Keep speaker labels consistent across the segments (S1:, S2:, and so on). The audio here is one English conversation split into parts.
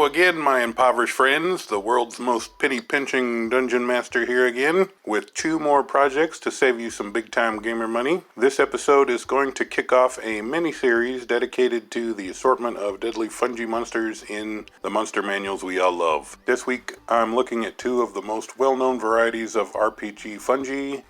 S1: again, my impoverished friends, the world's most penny-pinching dungeon master here again, with 2 more projects to save you some big-time gamer money. This episode is going to kick off a mini-series dedicated to the assortment of deadly fungi monsters in the monster manuals we all love. This week, I'm looking at 2 of the most well-known varieties of RPG fungi,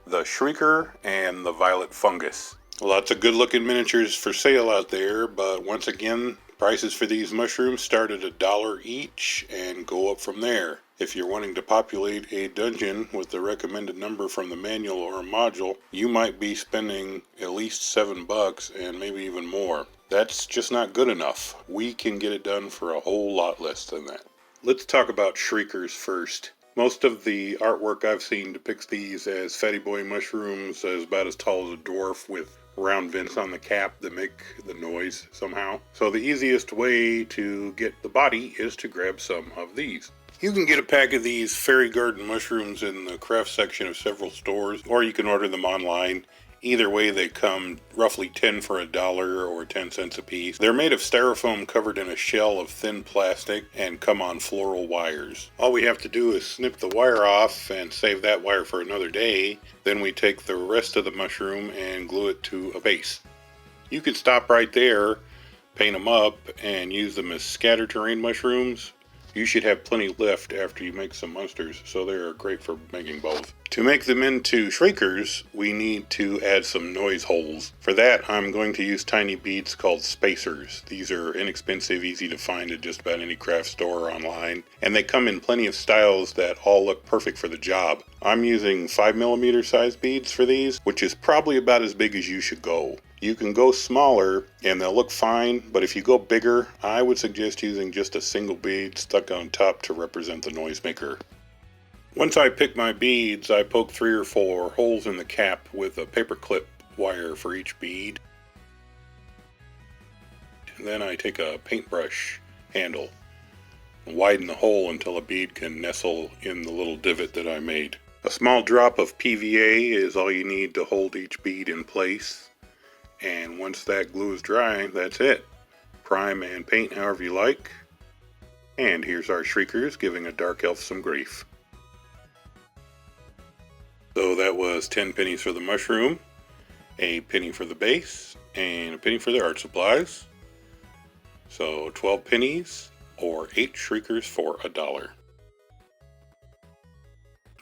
S1: the Shrieker and the Violet Fungus. Lots of good-looking miniatures for sale out there, but once again, prices for these mushrooms start at $1 each and go up from there. If you're wanting to populate a dungeon with the recommended number from the manual or a module, you might be spending at least $7 and maybe even more. That's just not good enough. We can get it done for a whole lot less than that. Let's talk about Shriekers first. Most of the artwork I've seen depicts these as fatty boy mushrooms, as about as tall as a dwarf with round vents on the cap that make the noise somehow. So the easiest way to get the body is to grab some of these. You can get a pack of these fairy garden mushrooms in the craft section of several stores, or you can order them online. Either way, they come roughly 10 for $1 or 10 cents a piece. They're made of styrofoam covered in a shell of thin plastic and come on floral wires. All we have to do is snip the wire off and save that wire for another day. Then we take the rest of the mushroom and glue it to a base. You can stop right there, paint them up, and use them as scatter terrain mushrooms. You should have plenty left after you make some monsters, so they are great for making both. To make them into Shriekers, we need to add some noise holes. For that, I'm going to use tiny beads called spacers. These are inexpensive, easy to find at just about any craft store or online, and they come in plenty of styles that all look perfect for the job. I'm using 5mm size beads for these, which is probably about as big as you should go. You can go smaller and they'll look fine, but if you go bigger, I would suggest using just a single bead stuck on top to represent the noisemaker. Once I pick my beads, I poke 3 or 4 holes in the cap with a paperclip wire for each bead. And then I take a paintbrush handle and widen the hole until a bead can nestle in the little divot that I made. A small drop of PVA is all you need to hold each bead in place. And once that glue is dry, that's it. Prime and paint however you like. And here's our Shriekers giving a dark elf some grief. So that was 10 pennies for the mushroom, a penny for the base, and a penny for the art supplies. So 12 pennies or 8 Shriekers for $1.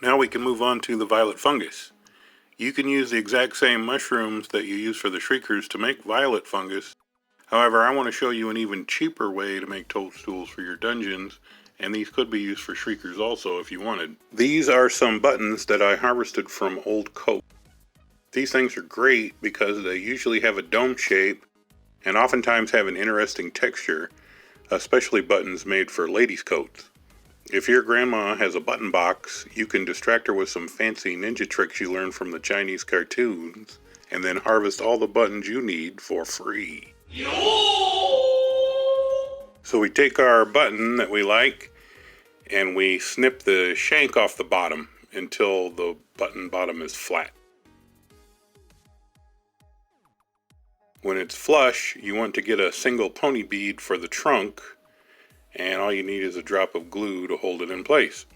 S1: Now we can move on to the Violet Fungus. You can use the exact same mushrooms that you use for the Shriekers to make Violet Fungus. However, I want to show you an even cheaper way to make toadstools for your dungeons, and these could be used for Shriekers also if you wanted. These are some buttons that I harvested from old coat. These things are great because they usually have a dome shape and oftentimes have an interesting texture, especially buttons made for ladies' coats. If your grandma has a button box, you can distract her with some fancy ninja tricks you learned from the Chinese cartoons, and then harvest all the buttons you need for free. So we take our button that we like, and we snip the shank off the bottom until the button bottom is flat. When it's flush, you want to get a single pony bead for the trunk, and all you need is a drop of glue to hold it in place.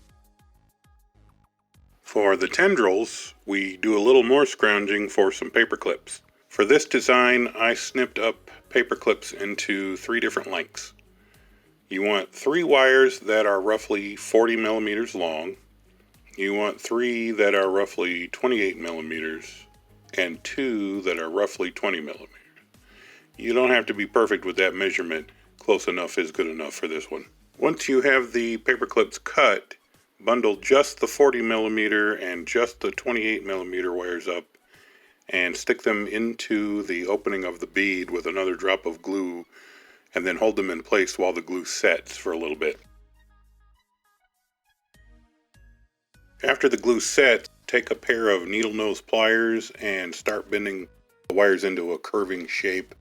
S1: For the tendrils, we do a little more scrounging for some paper clips. For this design, I snipped up paper clips into 3 different lengths. You want 3 wires that are roughly 40 millimeters long. You want 3 that are roughly 28 millimeters, and 2 that are roughly 20 millimeters. You don't have to be perfect with that measurement. Close enough is good enough for this one. Once you have the paper clips cut, bundle just the 40 millimeter and just the 28 millimeter wires up and stick them into the opening of the bead with another drop of glue, and then hold them in place while the glue sets for a little bit. After the glue sets, take a pair of needle nose pliers and start bending the wires into a curving shape.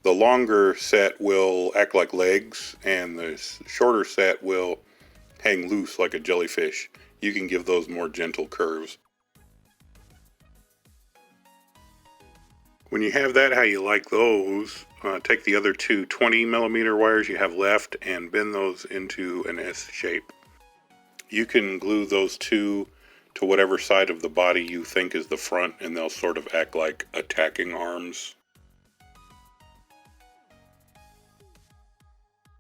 S1: The longer set will act like legs, and the shorter set will hang loose like a jellyfish. You can give those more gentle curves. When you have that how you like those, take the other two 20mm wires you have left and bend those into an S shape. You can glue those two to whatever side of the body you think is the front, and they'll sort of act like attacking arms.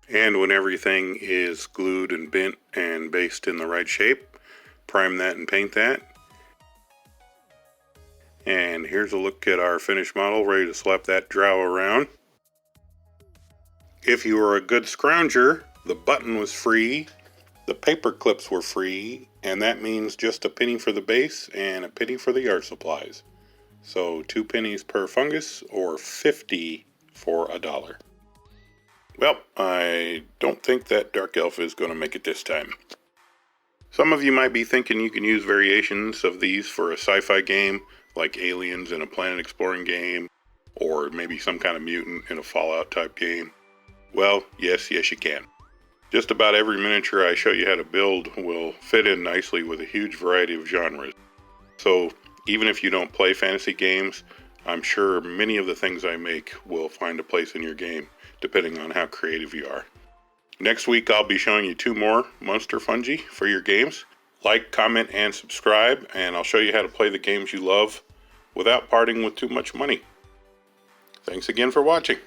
S1: And when everything is glued and bent and based in the right shape, prime that and paint that. And here's a look at our finished model, ready to slap that drow around. If you were a good scrounger, the button was free, the paper clips were free, and that means just a penny for the base and a penny for the art supplies. So 2 pennies per fungus, or 50 for $1. Well, I don't think that Dark Elf is going to make it this time. Some of you might be thinking you can use variations of these for a sci-fi game, like aliens in a planet exploring game, or maybe some kind of mutant in a Fallout type game. Well, yes you can. Just about every miniature I show you how to build will fit in nicely with a huge variety of genres. So even if you don't play fantasy games, I'm sure many of the things I make will find a place in your game, depending on how creative you are. Next week I'll be showing you 2 more monster fungi for your games. Like, comment, and subscribe, and I'll show you how to play the games you love without parting with too much money. Thanks again for watching.